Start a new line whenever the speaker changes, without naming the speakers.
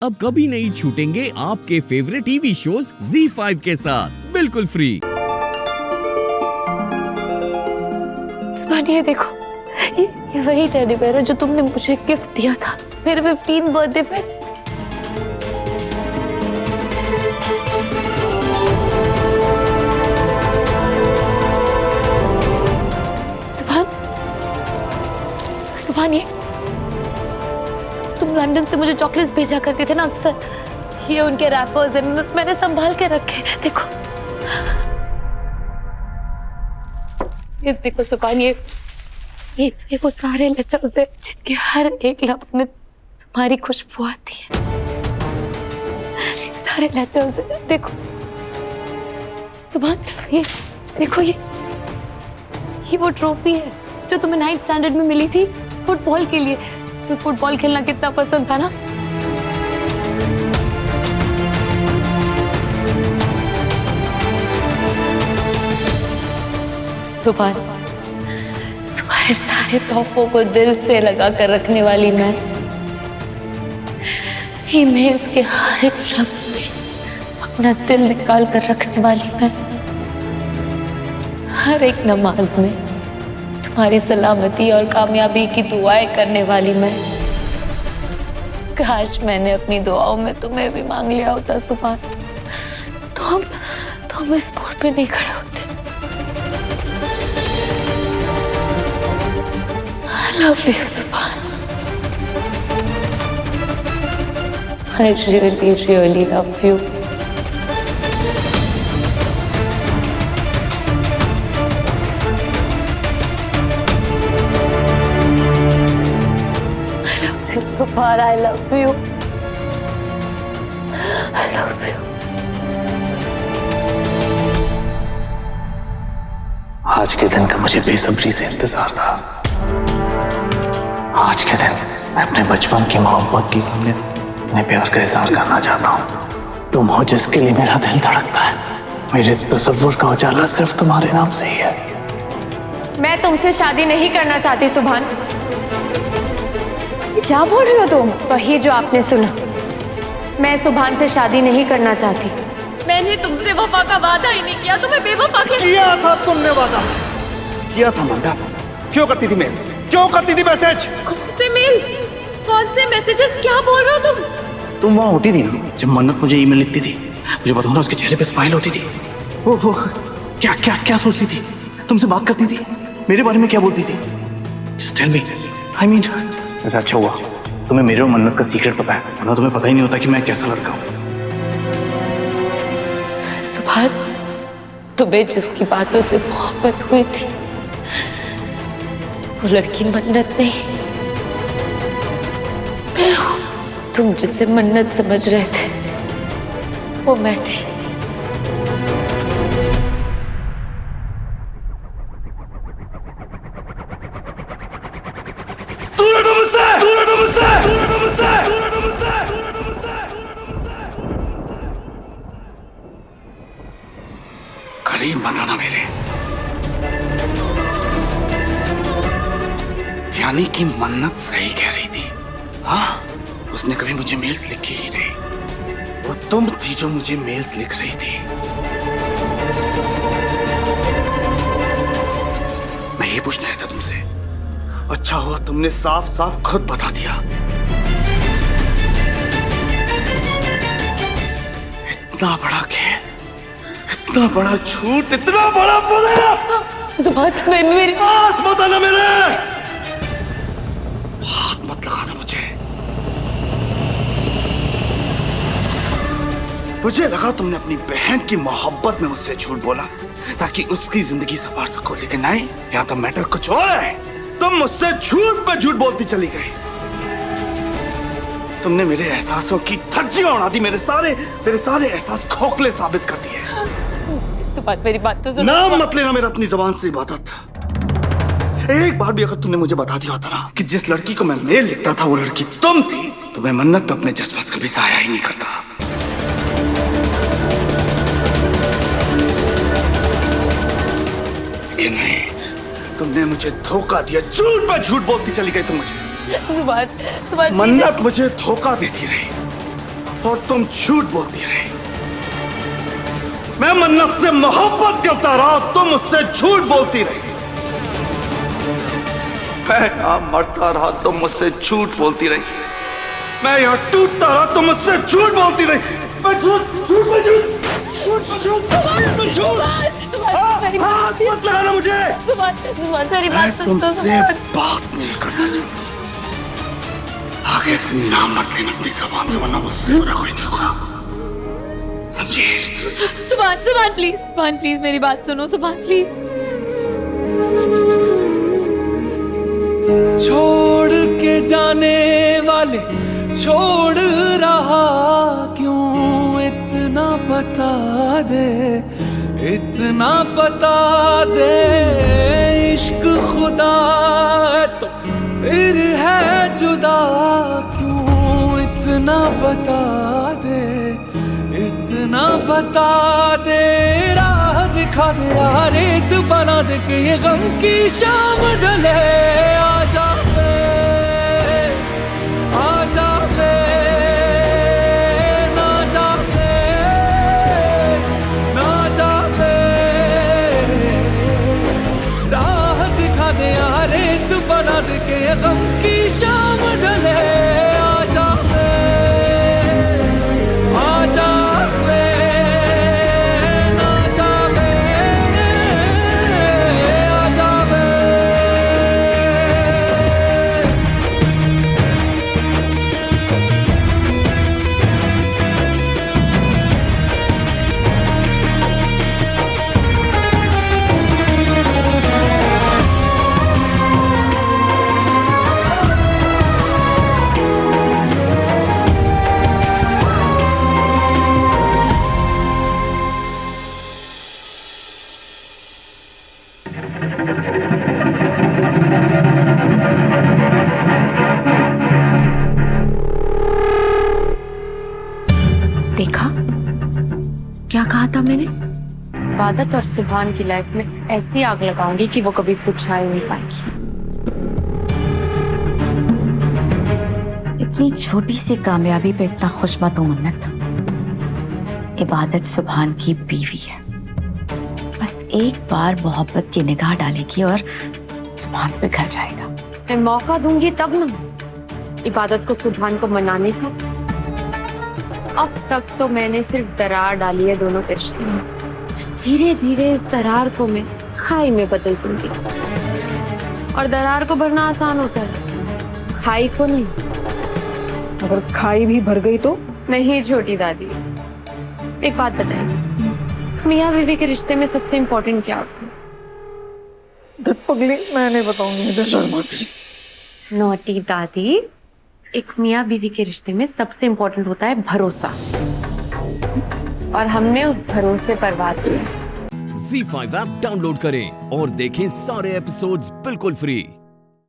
अब कभी नहीं छूटेंगे आपके फेवरेट टीवी शोज ZEE5 के साथ बिल्कुल फ्री।
ये देखो, ये वही टेडी बेयर है जो तुमने मुझे गिफ्ट दिया था मेरे 15th बर्थडे पे। सुभान, ये तुम लंदन से मुझे चॉकलेट्स भेजा करते थे ना अक्सर, ये उनके रैपर्स हैं, मैंने संभाल के रखे। देखो ये देखो सुभान, ये वो सारे लेटर्स हैं जिनके हर एक लफ्ज में तुम्हारी खुशबू आती है। सारे लेटर्स हैं, देखो सुभान, ये देखो, ये वो ट्रॉफी है जो तुम्हें 9th स्टैंडर्ड में मिली थी फुटबॉल के लिए। तो फुटबॉल खेलना कितना पसंद था ना। सुभान, तुम्हारे सारे तोहफों को दिल से लगा कर रखने वाली मैं, ईमेल्स के हर एक लफ्ज में अपना दिल निकाल कर रखने वाली मैं, हर एक नमाज में तुम्हारी सलामती और कामयाबी की दुआएं करने वाली मैं। काश मैंने अपनी दुआओं में तुम्हें भी मांग लिया होता सुभान, तो हम इस मोड़ पे नहीं खड़े होते। I love you सुभान, I really really love you। सुभान, I love you, I love you।
आज के दिन का मुझे बेसब्री से इंतजार था। आज के दिन मैं अपने बचपन की मोहब्बत के सामने अपने प्यार का इजहार करना चाहता हूँ। तुम हो जिसके लिए मेरा दिल धड़कता है। मेरे तसव्वुर का उजाला सिर्फ तुम्हारे नाम से ही है।
मैं तुमसे शादी नहीं करना चाहती सुभान। क्या बोल रही हो तुम? वही जो आपने सुना, मैं सुभान से शादी नहीं करना चाहती। मैंने तुमसे वफा का वादा ही नहीं किया, तुम्हें बेवफा
किया था तुमने वादा, किया था मंदा। क्यों करती थी मेल्स, क्यों करती थी मैसेज?
कौन से मेल्स, कौन से मैसेजेस, क्या बोल रहे हो तुम?
तुम वहाँ होती थी ना जब मन्नत मुझे ईमेल लिखती थी, मुझे पता होना उसके चेहरे पे स्माइल होती थी। ओहो, क्या क्या क्या सोचती थी? तुमसे बात करती थी, मेरे बारे में क्या बोलती थी? Just tell me, I mean, ऐसा अच्छा हुआ तुम्हें मेरे और मन्नत का सीक्रेट पता है, वरना तुम्हें पता ही नहीं होता कि मैं कैसा लड़का हूँ।
सुभान, तुम्हें जिसकी बातों से मोहब्बत हुई थी वो लड़की मन्नत नहीं, मैं हूँ। तुम जिसे मन्नत समझ रहे थे वो मैं थी।
करीब मत आना मेरे। यानी कि मन्नत सही कह रही थी। हाँ, उसने कभी मुझे मेल्स लिखी ही नहीं। वो तुम थी जो मुझे मेल्स लिख रही थी। मैं ये पूछना आया था तुमसे। अच्छा हुआ तुमने साफ साफ खुद बता दिया। इतना बड़ा खेल, इतना बड़ा झूठ, इतना बड़ा
सुभान, मेरी
पास मत आना मेरे, हाथ मत लगाना मुझे। मुझे लगा तुमने अपनी बहन की मोहब्बत में मुझसे झूठ बोला ताकि उसकी जिंदगी संवार सको, लेकिन नहीं, यहाँ तो मैटर कुछ और है। तुम मुझसे झूठ पे झूठ बोलती चली गई। तुमने मेरे एहसासों की धज्जियां उड़ा दी, मेरे सारे एहसास खोखले साबित कर दिए।
सुभान, मेरी बात तो सुनो।
नाम मत लेना मेरा अपनी जुबान से इबादत। एक बार भी अगर तुमने मुझे बता दिया होता ना कि जिस लड़की को मैं मेल लिखता था वो लड़की तुम थी, तो मैं मन्नत पे अपने जज्बात कभी जाया ही नहीं करता। लेकिन नहीं, तुमने मुझे धोखा दिया, झूठ पर झूठ बोलती चली गई तुम मुझे।
सुभान,
मन्नत मुझे धोखा देती रही, और तुम झूठ बोलती रही। मैं मन्नत से मोहब्बत करता रहा, तुम मुझसे झूठ बोलती रही। मैं यहां मरता रहा, तुम मुझसे झूठ बोलती रही। मैं यहां टूटता रहा, तुम मुझसे झूठ बोलती रही। मैं झूठ झूठ में झूठ हाथ मत लगाना मुझे।
मेरी बात सुन।
तुमसे बात नहीं करना चाहता। आगे से नाम मत लेना अपनी ज़बान से, वरना मुझसे बुरा कोई नहीं होगा, समझे?
सुभान प्लीज मेरी बात सुनो सुभान प्लीज।
छोड़ के जाने वाले छोड़ रहा क्यों, इतना बता दे, इतना बता दे। इश्क खुदा तो फिर है जुदा क्यों, इतना बता दे, इतना बता दे। राह दिखा दे यार, रेत बना दे कि ये गम की शाम ढले। आजा वे, आजा वे, ना जावे, ना जावे। राह दिखा दे यार, रेत बना दे कि ये गम की शाम ढले। आजा वे, आजा वे, ना जावे, आजा वे।
देखा क्या कहा था मैंने? इबादत और सुभान की लाइफ में ऐसी आग लगाऊंगी कि वो कभी बुझा ही नहीं पाएगी। इतनी छोटी सी कामयाबी पे इतना खुश मत हो मन्नत। इबादत सुभान की बीवी है, बस एक बार मोहब्बत की निगाह डालेगी और सुभान पे घर जाएगा। मैं मौका दूंगी तब ना इबादत को सुभान को मनाने का। अब तक तो मैंने सिर्फ दरार डाली है दोनों के रिश्ते में। धीरे धीरे इस दरार को मैं खाई में बदल दूंगी। और दरार को भरना आसान होता है, खाई को नहीं।
अगर खाई भी भर गई तो?
नहीं छोटी दादी, एक बात बताइए, मियाँ बीवी के रिश्ते में सबसे इम्पोर्टेंट क्या होता है?
धत पगली, मैं नहीं बताऊंगी, मुझे शर्म आती है।
नोटी दादी, एक मियाँ बीवी के रिश्ते में सबसे इम्पोर्टेंट होता है भरोसा, और हमने उस भरोसे पर बात की।
Z5 ऐप डाउनलोड करें और देखें सारे एपिसोड्स बिल्कुल फ्री।